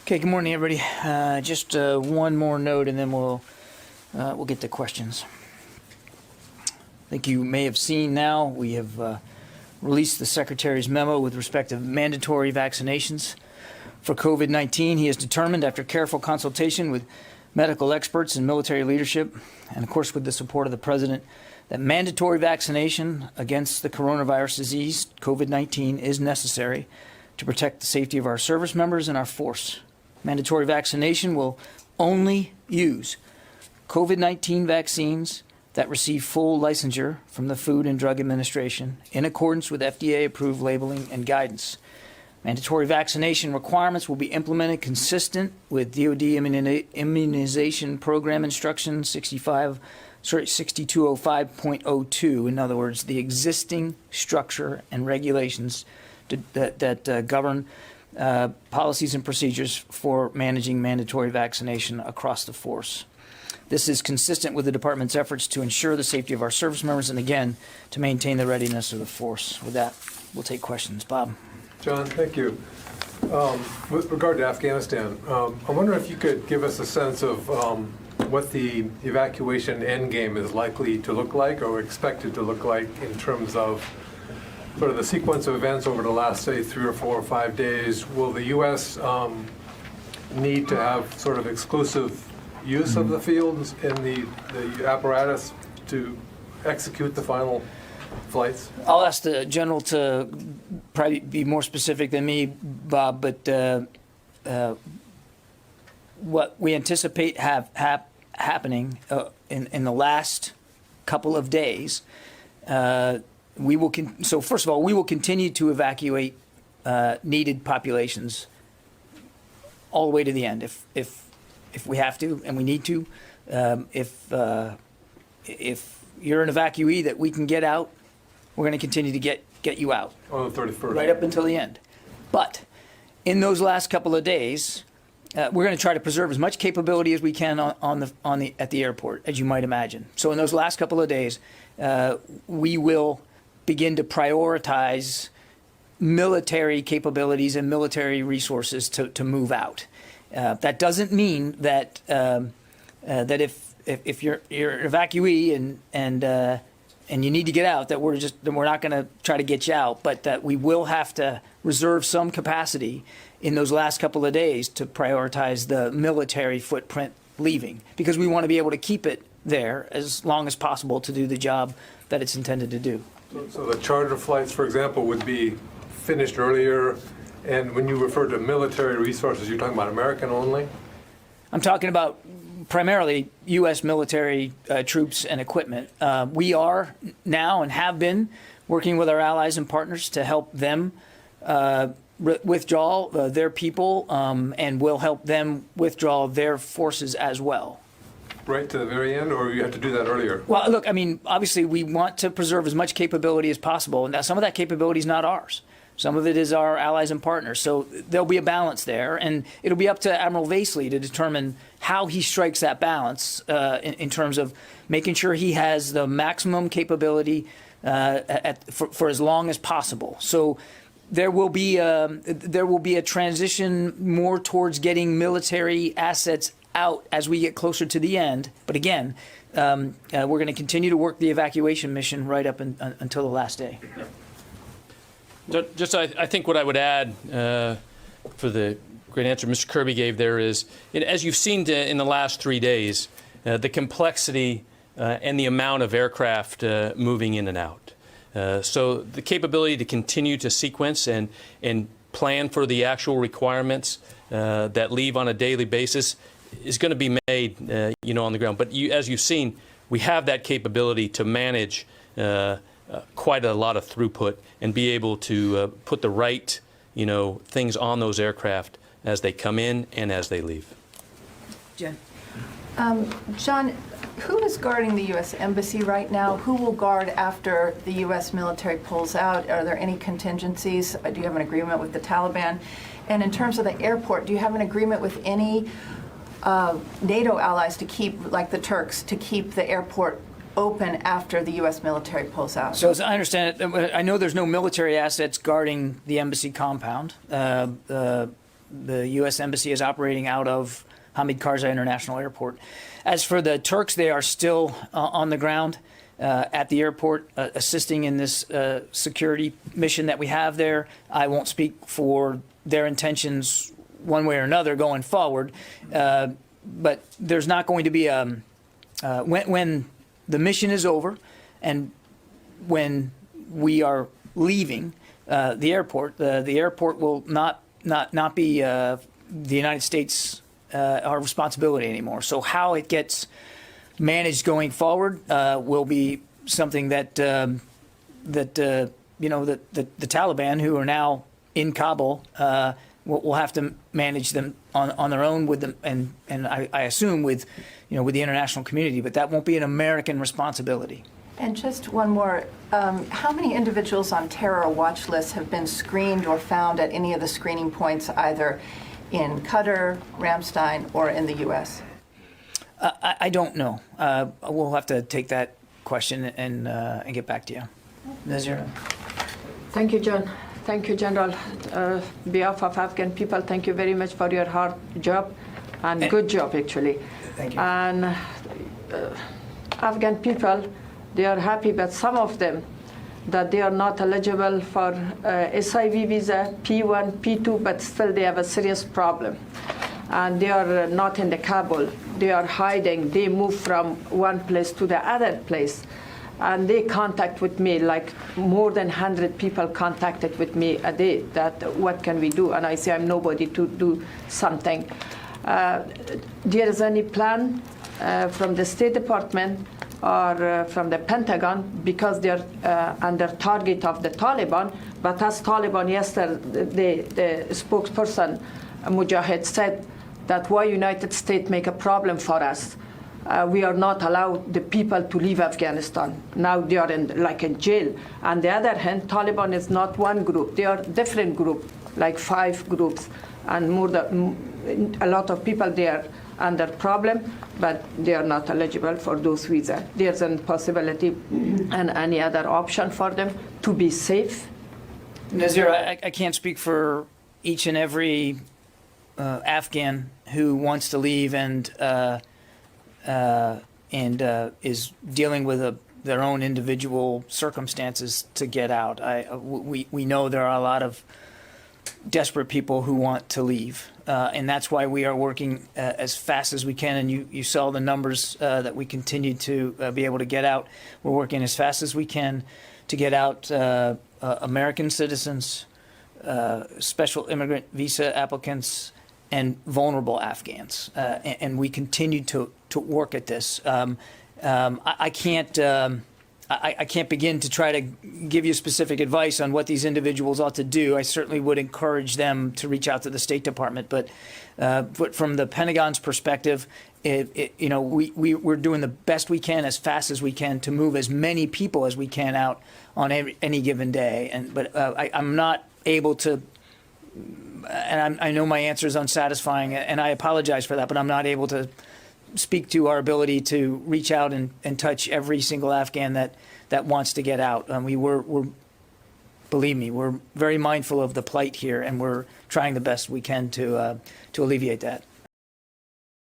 Okay, good morning, everybody. Just one more note, and then we'll get to questions. I think you may have seen now we have released the Secretary's memo with respect to mandatory vaccinations for COVID-19. He has determined, after careful consultation with medical experts and military leadership, and of course with the support of the President, that mandatory vaccination against the coronavirus disease, COVID-19, is necessary to protect the safety of our service members and our force. Mandatory vaccination will only use COVID-19 vaccines that receive full licensure from the Food and Drug Administration in accordance with FDA-approved labeling and guidance. Mandatory vaccination requirements will be implemented consistent with DoD Immunization Program Instruction 6205.02. In other words, the existing structure and regulations that govern policies and procedures for managing mandatory vaccination across the force. This is consistent with the Department's efforts to ensure the safety of our service members and, again, to maintain the readiness of the force. With that, we'll take questions. Bob. John, thank you. With regard to Afghanistan, I wonder if you could give us a sense of what the evacuation endgame is likely to look like or expected to look like in terms of sort of the sequence of events over the last, say, 3 or 4 or 5 days. Will the U.S. Need to have sort of exclusive use of the fields and the apparatus to execute the final flights? I'll ask the General to probably be more specific than me, Bob, but what we anticipate happening in the last couple of days, we will so first of all, we will continue to evacuate needed populations all the way to the end, if we have to and we need to. If you're an evacuee that we can get out, we're going to continue to get you out on the 31st, right up until the end. But in those last couple of days, we're going to try to preserve as much capability as we can at the airport, as you might imagine. So in those last couple of days, we will begin to prioritize military capabilities and military resources to move out. That doesn't mean that that if you're an evacuee and you need to get out, that we're not going to try to get you out, but that we will have to reserve some capacity in those last couple of days to prioritize the military footprint leaving, because we want to be able to keep it there as long as possible to do the job that it's intended to do. So the charter flights, for example, would be finished earlier. And when you refer to military resources, you're talking about American only? I'm talking about primarily U.S. military troops and equipment. We are now and have been working with our allies and partners to help them withdraw their people, and will help them withdraw their forces as well. Right to the very end, or you have to do that earlier? Well, look, I mean, obviously we want to preserve as much capability as possible, and now some of that capability is not ours. Some of it is our allies and partners. So there'll be a balance there, and it'll be up to Admiral Vasely to determine how he strikes that balance in terms of making sure he has the maximum capability for as long as possible. So there will be a transition more towards getting military assets out as we get closer to the end. But again, we're going to continue to work the evacuation mission right up until the last day. Just, I think what I would add for the great answer Mr. Kirby gave there is, as you've seen in the last 3 days, the complexity and the amount of aircraft moving in and out. So the capability to continue to sequence and plan for the actual requirements that leave on a daily basis is going to be made, on the ground. But as you've seen, we have that capability to manage quite a lot of throughput and be able to put the right, things on those aircraft as they come in and as they leave. Jen. John, who is guarding the U.S. Embassy right now? Who will guard after the U.S. military pulls out? Are there any contingencies? Do you have an agreement with the Taliban? And in terms of the airport, do you have an agreement with any NATO allies to keep, like the Turks, to keep the airport open after the U.S. military pulls out? So as I understand it, I know there's no military assets guarding the embassy compound. the U.S. Embassy is operating out of Hamid Karzai International Airport. As for the Turks, they are still on the ground at the airport, assisting in this security mission that we have there. I won't speak for their intentions one way or another going forward, but there's not going to be when the mission is over and when we are leaving the airport will not be the United States our responsibility anymore. So how it gets managed going forward will be something that the Taliban, who are now in Kabul, will have to manage them on their own with them, and I assume with the international community. But that won't be an American responsibility. And just one more, how many individuals on terror watch lists have been screened or found at any of the screening points, either in Qatar, Ramstein, or in the U.S.? I don't know. We'll have to take that question and get back to you. Nazira? Thank you, John. Thank you, General. Behalf of Afghan people, thank you very much for your hard job and good job, actually. Thank you. And Afghan people, they are happy, but some of them, that they are not eligible for SIV visa, P1, P2, but still they have a serious problem. And they are not in the Kabul. They are hiding. They move from one place to the other place. And they contact with me, like more than 100 people contacted with me a day, that what can we do? And I say, I'm nobody to do something. There is any plan from the State Department or from the Pentagon, because they're under target of the Taliban. But as Taliban yesterday, the spokesperson, Mujahid, said that why United States make a problem for us. We are not allowed the people to leave Afghanistan. Now they are in jail. On the other hand, Taliban is not one group. They are different groups, like 5 groups, and a lot of people there under problem, but they are not eligible for those visas. There's a possibility and any other option for them to be safe. Nazir, I can't speak for each and every Afghan who wants to leave and is dealing with their own individual circumstances to get out. We know there are a lot of desperate people who want to leave, and that's why we are working as fast as we can. And you saw the numbers that we continue to be able to get out. We're working as fast as we can to get out American citizens, special immigrant visa applicants, and vulnerable Afghans, and we continue to work at this. I can't begin to try to give you specific advice on what these individuals ought to do. I certainly would encourage them to reach out to the State Department, but from the Pentagon's perspective, we're doing the best we can as fast as we can to move as many people as we can out on any given day. But I'm not able to. And I know my answer is unsatisfying, and I apologize for that, but I'm not able to speak to our ability to reach out and touch every single Afghan that wants to get out. Believe me, we're very mindful of the plight here, and we're trying the best we can to alleviate that.